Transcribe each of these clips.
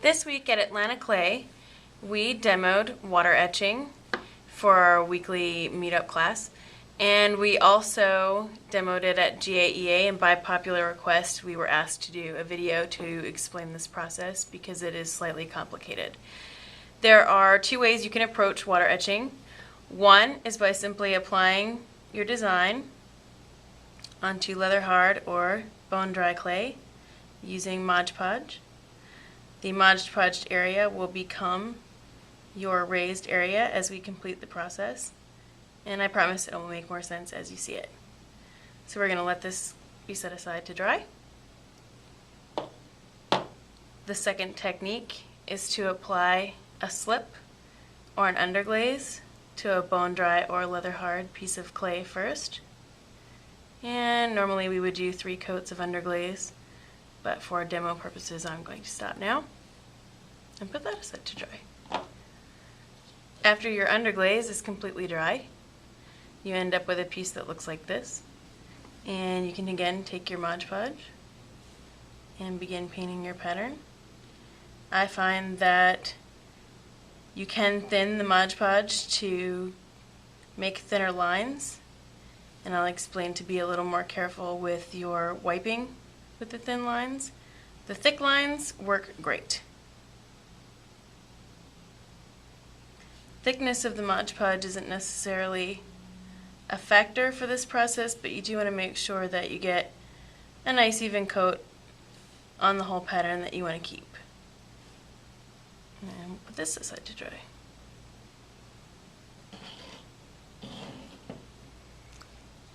This week at Atlanta Clay, we demoed water etching for our weekly meetup class, and we also demoed it at GAEA, and by popular request we were asked to do a video to explain this process because it is slightly complicated. There are two ways you can approach water etching. One is by simply applying your design onto leather hard or bone dry clay using Mod Podge. The Mod Podged area will become your raised area as we complete the process, and I promise it will make more sense as you see it. So we're going to let this be set aside to dry. The second technique is to apply a slip or an underglaze to a bone dry or leather hard piece of clay first. And normally we would do 3 coats of underglaze, but for demo purposes I'm going to stop now and put that aside to dry. After your underglaze is completely dry, you end up with a piece that looks like this, and you can again take your Mod Podge and begin painting your pattern. I find that you can thin the Mod Podge to make thinner lines, and I'll explain to be a little more careful with your wiping with the thin lines. The thick lines work great. Thickness of the Mod Podge isn't necessarily a factor for this process, but you do want to make sure that you get a nice even coat on the whole pattern that you want to keep. And put this aside to dry.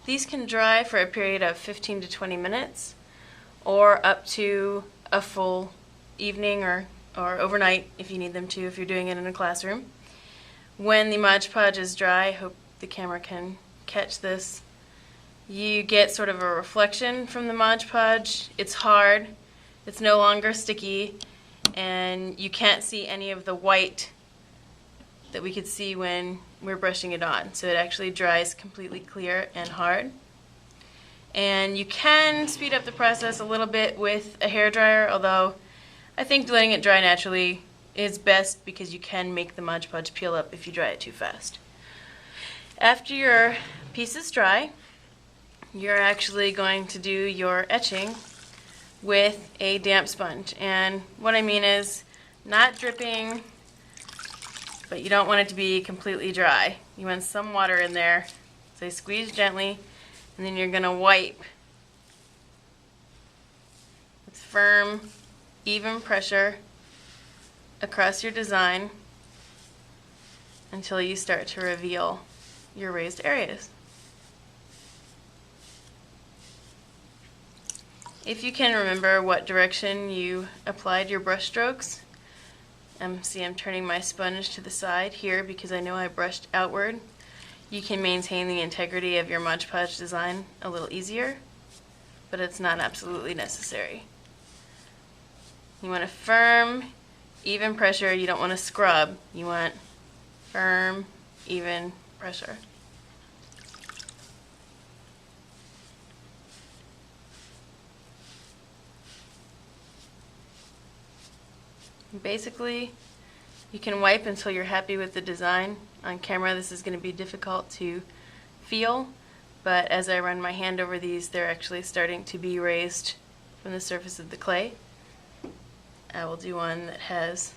These can dry for a period of 15 to 20 minutes or up to a full evening or overnight if you need them to, if you're doing it in a classroom. When the Mod Podge is dry, I hope the camera can catch this, you get sort of a reflection from the Mod Podge. It's hard, it's no longer sticky, and you can't see any of the white that we could see when we're brushing it on. So it actually dries completely clear and hard. And you can speed up the process a little bit with a hairdryer, although I think letting it dry naturally is best because you can make the Mod Podge peel up if you dry it too fast. After your piece is dry, you're actually going to do your etching with a damp sponge. And what I mean is not dripping, but you don't want it to be completely dry. You want some water in there. So squeeze gently, and then you're going to wipe with firm, even pressure across your design until you start to reveal your raised areas. If you can remember what direction you applied your brush strokes, see I'm turning my sponge to the side here because I know I brushed outward. You can maintain the integrity of your Mod Podge design a little easier, but it's not absolutely necessary. You want a firm, even pressure. You don't want to scrub. You want firm, even pressure. Basically, you can wipe until you're happy with the design. On camera this is going to be difficult to feel, but as I run my hand over these, they're actually starting to be raised from the surface of the clay. I will do one that has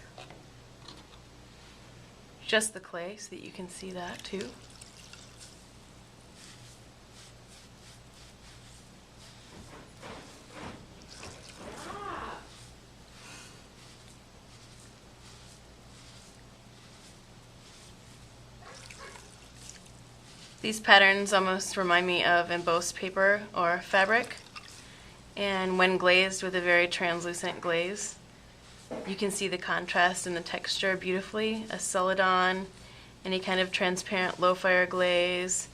just the clay so that you can see that too. These patterns almost remind me of embossed paper or fabric, and when glazed with a very translucent glaze, you can see the contrast in the texture beautifully. A Celadon, any kind of transparent low fire glaze.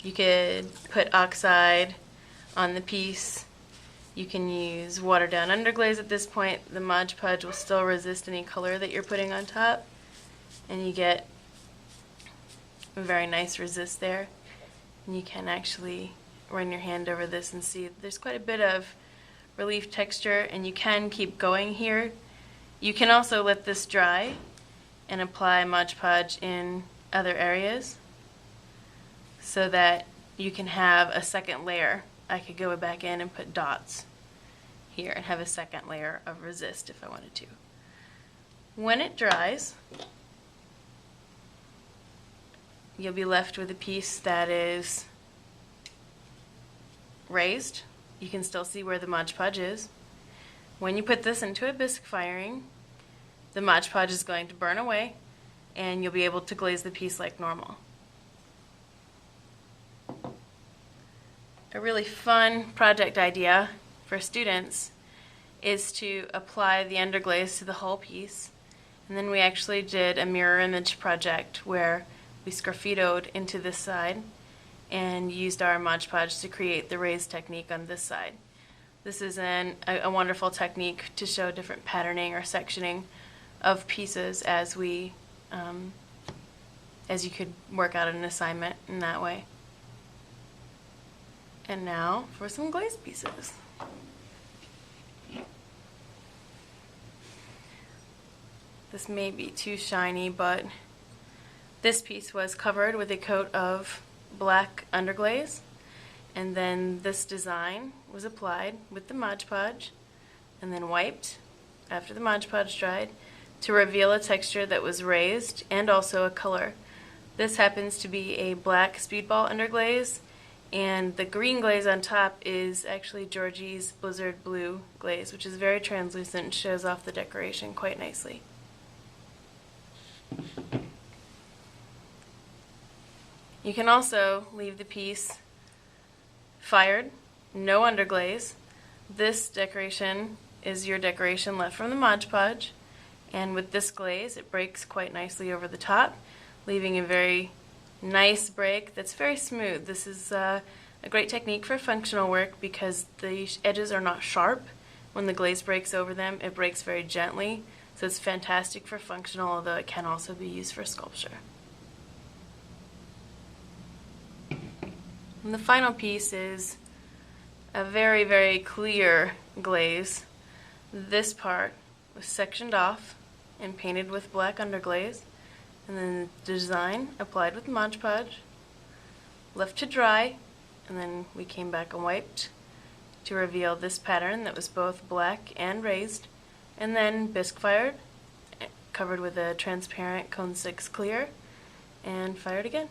You could put oxide on the piece. You can use watered down underglaze at this point. The Mod Podge will still resist any color that you're putting on top, and you get a very nice resist there. And you can actually run your hand over this and see there's quite a bit of relief texture, and you can keep going here You can also let this dry and apply Mod Podge in other areas so that you can have a second layer. I could go back in and put dots here and have a second layer of resist if I wanted to. When it dries, you'll be left with a piece that is raised. You can still see where the Mod Podge is. When you put this into a bisque firing, the Mod Podge is going to burn away and you'll be able to glaze the piece like normal. A really fun project idea for students is to apply the underglaze to the whole piece. And then we actually did a mirror image project where we sgraffitoed into this side and used our Mod Podge to create the raised technique on this side. This is a wonderful technique to show different patterning or sectioning of pieces as you could work out an assignment in that way. And now for some glaze pieces. This may be too shiny, but this piece was covered with a coat of black underglaze, and then this design was applied with the Mod Podge and then wiped after the Mod Podge dried to reveal a texture that was raised and also a color. This happens to be a black speedball underglaze, and the green glaze on top is actually Georgie's Blizzard Blue glaze, which is very translucent and shows off the decoration quite nicely. You can also leave the piece fired, no underglaze. This decoration is your decoration left from the Mod Podge, and with this glaze it breaks quite nicely over the top, leaving a very nice break that's very smooth. This is a great technique for functional work because the edges are not sharp. When the glaze breaks over them, it breaks very gently, so it's fantastic for functional, although it can also be used for sculpture. And the final piece is a very, very clear glaze. This part was sectioned off and painted with black underglaze, and then the design applied with Mod Podge, left to dry, and then we came back and wiped to reveal this pattern that was both black and raised, and then bisque fired, covered with a transparent cone 6 clear, and fired again.